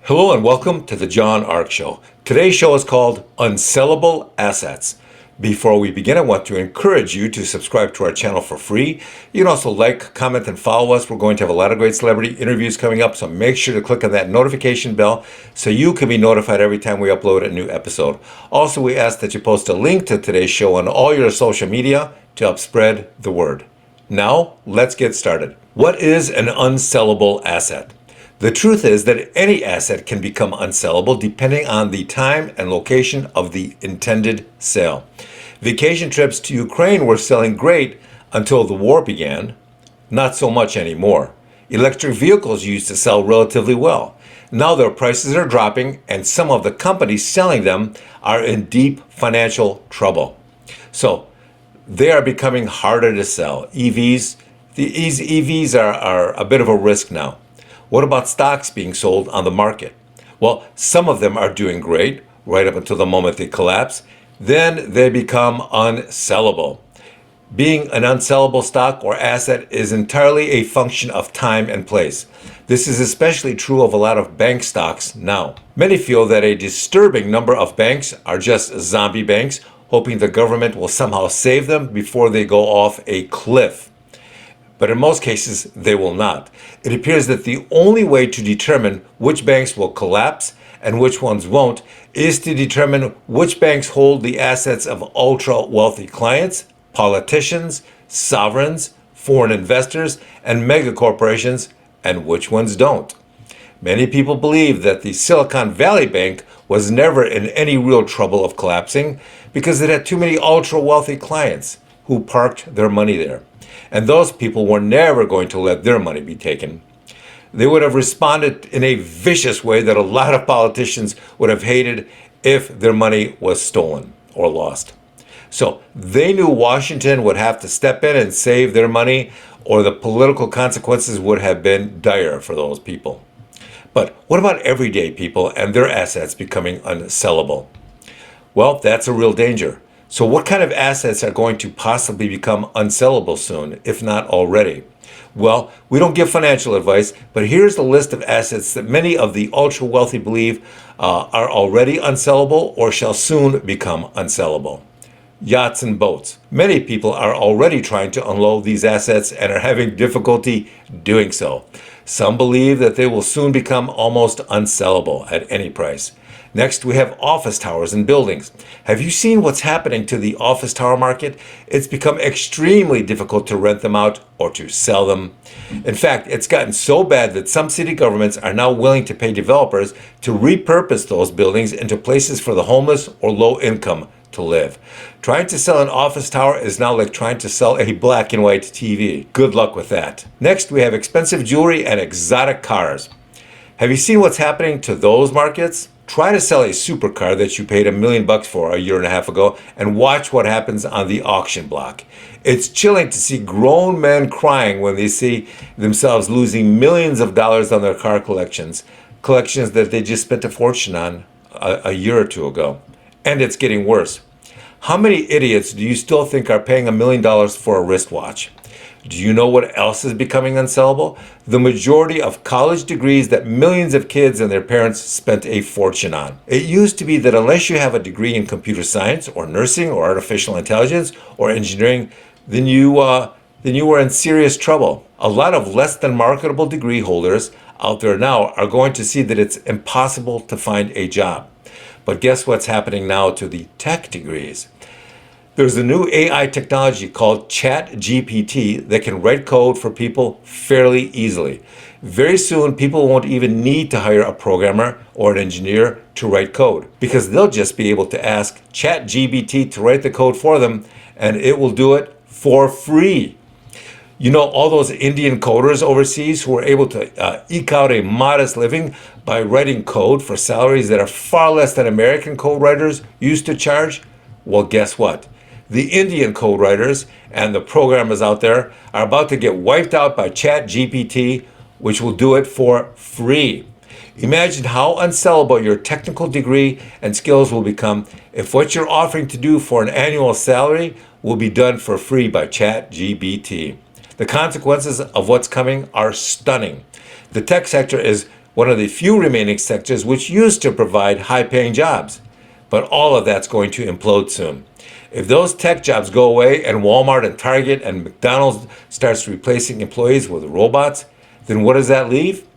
Hello and welcome to the John Ark Show. Today's show is called Unsellable Assets. Before we begin, I want to encourage you to subscribe to our channel for free. You can also like, comment, and follow us. We're going to have a lot of great celebrity interviews coming up, so make sure to click on that notification bell so you can be notified every time we upload a new episode. Also, we ask that you post a link to today's show on all your social media to help spread the word. Now, let's get started. What is an unsellable asset? The truth is that any asset can become unsellable depending on the time and location of the intended sale. Vacation trips to Ukraine were selling great until the war began. Not so much anymore. Electric vehicles used to sell relatively well. Now their prices are dropping and some of the companies selling them are in deep financial trouble. So they are becoming harder to sell. EVs are a bit of a risk now. What about stocks being sold on the market? Well, some of them are doing great right up until the moment they collapse. Then they become unsellable. Being an unsellable stock or asset is entirely a function of time and place. This is especially true of a lot of bank stocks now. Many feel that a disturbing number of banks are just zombie banks, hoping the government will somehow save them before they go off a cliff. But in most cases, they will not. It appears that the only way to determine which banks will collapse and which ones won't is to determine which banks hold the assets of ultra-wealthy clients, politicians, sovereigns, foreign investors, and mega corporations, and which ones don't. Many people believe that the Silicon Valley Bank was never in any real trouble of collapsing because it had too many ultra-wealthy clients who parked their money there. And those people were never going to let their money be taken. They would have responded in a vicious way that a lot of politicians would have hated if their money was stolen or lost. So they knew Washington would have to step in and save their money, or the political consequences would have been dire for those people. But what about everyday people and their assets becoming unsellable? Well, that's a real danger. So what kind of assets are going to possibly become unsellable soon, if not already? Well, we don't give financial advice, but here's the list of assets that many of the ultra-wealthy believe are already unsellable or shall soon become unsellable. Yachts and boats. Many people are already trying to unload these assets and are having difficulty doing so. Some believe that they will soon become almost unsellable at any price. Next, we have office towers and buildings. Have you seen what's happening to the office tower market? It's become extremely difficult to rent them out or to sell them. In fact, it's gotten so bad that some city governments are now willing to pay developers to repurpose those buildings into places for the homeless or low income to live. Trying to sell an office tower is now like trying to sell a black and white TV. Good luck with that. Next, we have expensive jewelry and exotic cars. Have you seen what's happening to those markets? Try to sell a supercar that you paid $1 million for a year and a half ago and watch what happens on the auction block. It's chilling to see grown men crying when they see themselves losing millions of dollars on their car collections that they just spent a fortune on a year or two ago. And it's getting worse. How many idiots do you still think are paying $1 million for a wristwatch? Do you know what else is becoming unsellable? The majority of college degrees that millions of kids and their parents spent a fortune on. It used to be that unless you have a degree in computer science or nursing or artificial intelligence or engineering, then you were in serious trouble. A lot of less than marketable degree holders out there now are going to see that it's impossible to find a job. But guess what's happening now to the tech degrees? There's a new AI technology called ChatGPT that can write code for people fairly easily. Very soon, people won't even need to hire a programmer or an engineer to write code because they'll just be able to ask ChatGPT to write the code for them and it will do it for free. You know, all those Indian coders overseas who are able to eke out a modest living by writing code for salaries that are far less than American code writers used to charge? Well, guess what? The Indian code writers and the programmers out there are about to get wiped out by ChatGPT, which will do it for free. Imagine how unsellable your technical degree and skills will become if what you're offering to do for an annual salary will be done for free by ChatGPT. The consequences of what's coming are stunning. The tech sector is one of the few remaining sectors which used to provide high-paying jobs. But all of that's going to implode soon. If those tech jobs go away and Walmart and Target and McDonald's starts replacing employees with robots, then what does that leave?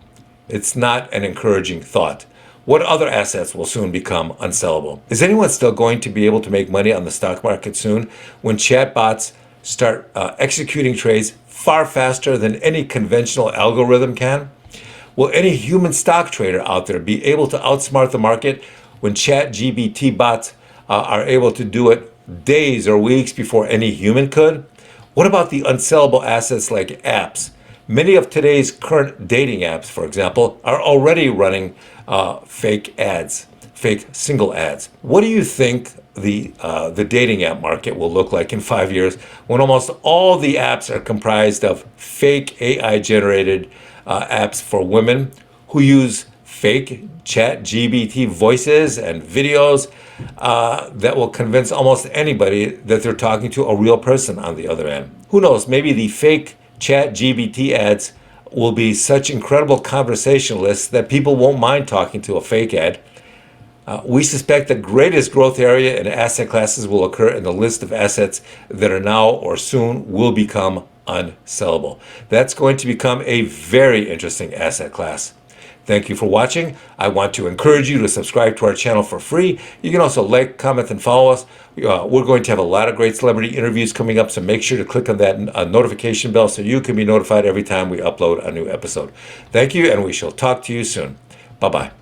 It's not an encouraging thought. What other assets will soon become unsellable? Is anyone still going to be able to make money on the stock market soon when chatbots start executing trades far faster than any conventional algorithm can? Will any human stock trader out there be able to outsmart the market when ChatGPT bots are able to do it days or weeks before any human could? What about the unsellable assets like apps? Many of today's current dating apps, for example, are already running fake ads, fake single ads. What do you think the dating app market will look like in 5 years when almost all the apps are comprised of fake AI-generated apps for women who use fake ChatGPT voices and videos that will convince almost anybody that they're talking to a real person on the other end? Who knows, maybe the fake ChatGPT ads will be such incredible conversationalists that people won't mind talking to a fake ad. We suspect the greatest growth area in asset classes will occur in the list of assets that are now or soon will become unsellable. That's going to become a very interesting asset class. Thank you for watching. I want to encourage you to subscribe to our channel for free. You can also like, comment, and follow us. We're going to have a lot of great celebrity interviews coming up, so make sure to click on that notification bell so you can be notified every time we upload a new episode. Thank you, and we shall talk to you soon. Bye-bye.